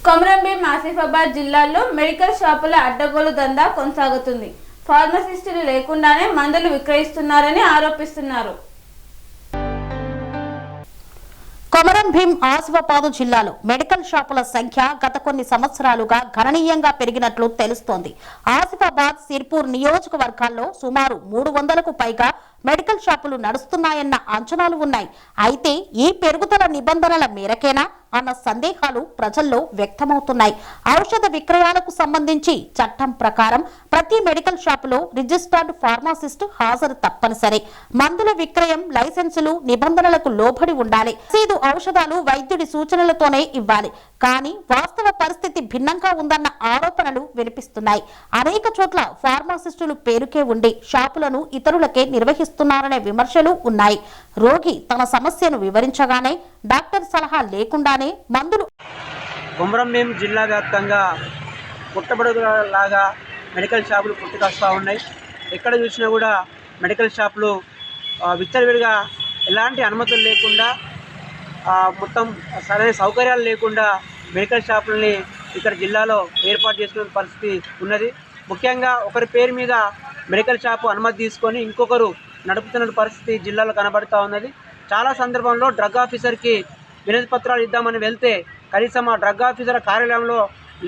కొమరంభీం ఆసిఫాబాద్ జిల్లాల్లో మెడికల్ షాపుల అడ్డగోలు దందా కొనసాగుతుంది. ఫార్మసిస్టులు లేకుండానే మందులు విక్రయిస్తున్నారని ఆరోపిస్తున్నారు. కొమరంభీం ఆసిఫాబాద్ జిల్లాలో మెడికల్ షాపుల సంఖ్య గత కొన్ని సంవత్సరాలుగా గణనీయంగా పెరిగినట్లు తెలుస్తోంది. ఆసిఫాబాద్, సిర్పూర్ నియోజకవర్గాల్లో సుమారు 300కు పైగా మెడికల్ షాపులు నడుస్తున్నాయన్న అంచనాలు ఉన్నాయి. అయితే ఈ పెరుగుదల నిబంధనల మేరకేనా అన్న సందేహాలు ప్రజల్లో వ్యక్తమవుతున్నాయి. ఔషధ విక్రయాలకు సంబంధించి చట్టం ప్రకారం ప్రతి మెడికల్ షాపులో రిజిస్టర్డ్ ఫార్మాసిస్ట్ హాజరు తప్పనిసరి. మందుల విక్రయం లైసెన్సులు నిబంధనలకు లోబడి ఉండాలి. రసీదు ఔషధాలు వైద్యుడి సూచనలతోనే ఇవ్వాలి. కానీ వాస్తవ పరిస్థితి భిన్నంగా ఉందన్న ఆరోపణలు వినిపిస్తున్నాయి. అనేక చోట్ల ఫార్మాసిస్టులు పేరుకే ఉండి షాపులను ఇతరులకే నిర్వహిస్తున్నారనే విమర్శలు ఉన్నాయి. రోగి తన సమస్యను వివరించగానే డాక్టర్ సలహా లేకుండానే మందులు. కొమరంభీం జిల్లా వ్యాప్తంగా పుట్టబడులాగా మెడికల్ షాపులు పుట్టుకొస్తూ ఉన్నాయి. ఎక్కడ చూసినా కూడా మెడికల్ షాపులు విచ్చలవిడిగా ఎలాంటి అనుమతులు లేకుండా మొత్తం సరైన సౌకర్యాలు లేకుండా మెడికల్ షాపులని ఇక్కడ జిల్లాలో ఏర్పాటు చేసుకునే పరిస్థితి ఉన్నది. ముఖ్యంగా ఒకరి పేరు మీద మెడికల్ షాపు అనుమతి తీసుకొని ఇంకొకరు నడుపుతున్న పరిస్థితి జిల్లాలో కనబడుతూ ఉన్నది. చాలా సందర్భంలో డ్రగ్ ఆఫీసర్కి వినతి పత్రాలు ఇద్దామని వెళ్తే కనీసం ఆ డ్రగ్ ఆఫీసర్ కార్యాలయంలో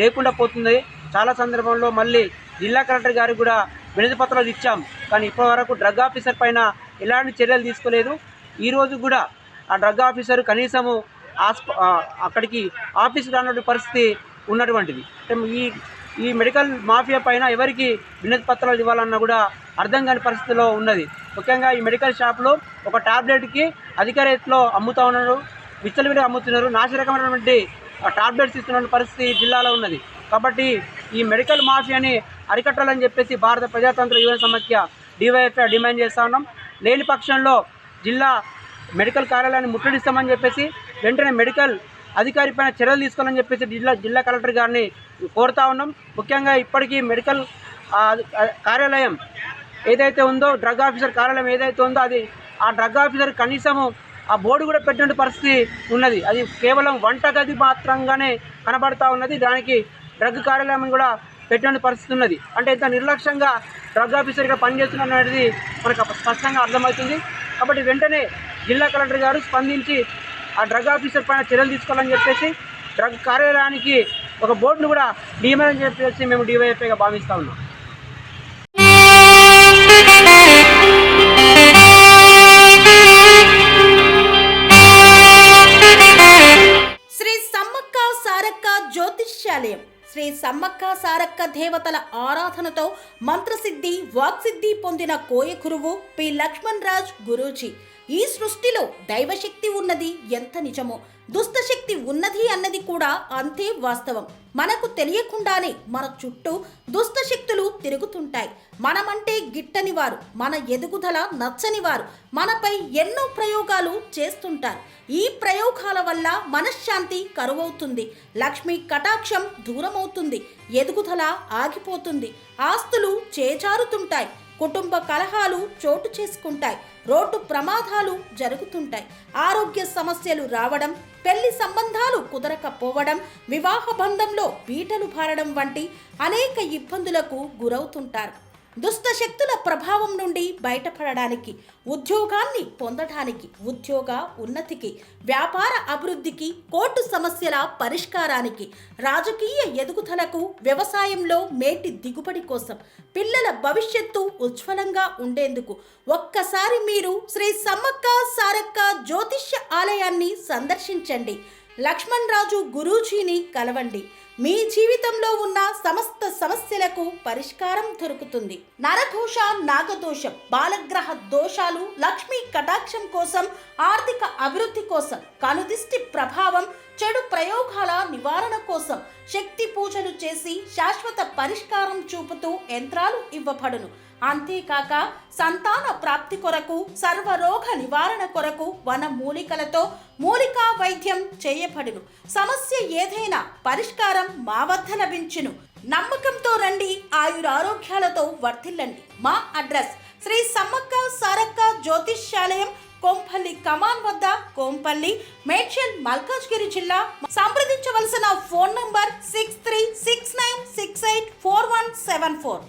లేకుండా పోతుంది. చాలా సందర్భంలో మళ్ళీ జిల్లా కలెక్టర్ గారికి కూడా వినతి పత్రాలు ఇచ్చాం, కానీ ఇప్పటివరకు డ్రగ్ ఆఫీసర్ పైన ఎలాంటి చర్యలు తీసుకోలేదు. ఈరోజు కూడా ఆ డ్రగ్ ఆఫీసర్ కనీసము అక్కడికి ఆఫీసు రానటువంటి పరిస్థితి ఉన్నటువంటిది. ఈ మెడికల్ మాఫియా పైన ఎవరికి వినతి పత్రాలు ఇవ్వాలన్నా కూడా అర్థం కాని పరిస్థితిలో ఉన్నది. ముఖ్యంగా ఈ మెడికల్ షాప్లో ఒక టాబ్లెట్కి అధిక రేట్లో అమ్ముతూ ఉన్నారు, విచ్చలవిడిగా అమ్ముతున్నారు, నాసిరకమైనటువంటి టాబ్లెట్స్ ఇస్తున్న పరిస్థితి జిల్లాలో ఉన్నది. కాబట్టి ఈ మెడికల్ మాఫియాని అరికట్టాలని చెప్పేసి భారత ప్రజాతంత్ర యువజన సమాఖ్య డివైఎఫ్ఐ డిమాండ్ చేస్తూ ఉన్నాం. లేని పక్షంలో జిల్లా మెడికల్ కార్యాలయాన్ని ముట్టడిస్తామని చెప్పేసి వెంటనే మెడికల్ అధికారి పైన చర్యలు తీసుకోవాలని చెప్పేసి జిల్లా కలెక్టర్ గారిని కోరుతా ఉన్నాం. ముఖ్యంగా ఇప్పటికీ మెడికల్ కార్యాలయం ఏదైతే ఉందో, డ్రగ్ ఆఫీసర్ కార్యాలయం ఏదైతే ఉందో అది ఆ డ్రగ్ ఆఫీసర్ కనీసము ఆ బోర్డు కూడా పెట్టిన పరిస్థితి ఉన్నది. అది కేవలం వంటగది మాత్రంగానే కనబడతా ఉన్నది. దానికి డ్రగ్ కార్యాలయం కూడా పెట్టిన పరిస్థితి ఉన్నది. అంటే ఇంత నిర్లక్ష్యంగా డ్రగ్ ఆఫీసర్ ఇక్కడ పనిచేస్తున్నది మనకు స్పష్టంగా అర్థమవుతుంది. కాబట్టి వెంటనే జిల్లా కలెక్టర్ గారు స్పందించి ఆ డ్రగ్ ఆఫీసర్ పైన చర్యలు తీసుకోవాలని చెప్పేసి డ్రగ్ కార్యాలయానికి ఒక బోర్డును కూడా నియమని చెప్పేసి మేము డివైఎఫ్ఐగా భావిస్తూ ఉన్నాం. శ్రీ సమ్మక్క సారక్క జ్యోతిష్యాలయం శ్రీ సమ్మక్క సారక్క దేవతల ఆరాధనతో మంత్రసిద్ధి వాక్సిద్ధి పొందిన కోయకురువు పి లక్ష్మణ్ రాజ్ గురూజీ. ఈ సృష్టిలో దైవశక్తి ఉన్నది ఎంత నిజమో, దుష్టశక్తి ఉన్నది అన్నది కూడా అంతే వాస్తవం. మనకు తెలియకుండానే మన చుట్టూ దుష్టశక్తులు తిరుగుతుంటాయి. మనమంటే గిట్టని వారు, మన ఎదుగుదల నచ్చని వారు మనపై ఎన్నో ప్రయోగాలు చేస్తుంటారు. ఈ ప్రయోగాల వల్ల మనశ్శాంతి కరువవుతుంది, లక్ష్మీ కటాక్షం దూరమవుతుంది, ఎదుగుదల ఆగిపోతుంది, ఆస్తులు చేజారుతుంటాయి, కుటుంబ కలహాలు చోటు చేసుకుంటాయి, రోడ్డు ప్రమాదాలు జరుగుతుంటాయి, ఆరోగ్య సమస్యలు రావడం, పెళ్లి సంబంధాలు కుదరకపోవడం, వివాహ బంధంలో బీటలు భారడం వంటి అనేక ఇబ్బందులకు గురవుతుంటారు. దుష్ట శక్తుల ప్రభావం నుండి బయటపడడానికి, ఉద్యోగాన్ని పొందడానికి, ఉద్యోగ ఉన్నతికి, వ్యాపార అభివృద్ధికి, కోర్టు సమస్యల పరిష్కారానికి, రాజకీయ ఎదుగుదలకు, వ్యవసాయంలో మేటి దిగుబడి కోసం, పిల్లల భవిష్యత్తు ఉజ్వలంగా ఉండేందుకు ఒక్కసారి మీరు శ్రీ సమ్మక్క సారక్క జ్యోతిష్య ఆలయాన్ని సందర్శించండి. లక్ష్మణ్ రాజు గురూజీని కలవండి. మీ జీవితంలో ఉన్న సమస్త సమస్యలకు పరిష్కారం దొరుకుతుంది. నరఘోష, నాగదోషం, బాలగ్రహ దోషాలు, లక్ష్మీ కటాక్షం కోసం, ఆర్థిక అభివృద్ధి కోసం, కనుదిష్టి ప్రభావం, చెడు ప్రయోగాల నివారణ కోసం శక్తి పూజలు చేసి శాశ్వత పరిష్కారం చూపుతూ యంత్రాలు ఇవ్వబడును. అంతేకాక సంతాన ప్రాప్తి కొరకు, సర్వరోగ నివారణ కొరకు వన మూలికలతో మూలికా వైద్యం చేయబడును. సమస్య ఏదైనా పరిష్కారం మా వద్ద లభించును. నమ్మకంతో రండి, ఆయురారోగ్యాలతో వర్ధిల్లండి. మా అడ్రస్ శ్రీ సమ్మక్క సారక్క జ్యోతిష్యాలయం, కొంపల్లి కమాన్ వద్ద, కోంపల్లి, మేడ్చల్, మల్కాజ్గిరి జిల్లా. సంప్రదించవలసిన ఫోన్ నంబర్ 6369684174.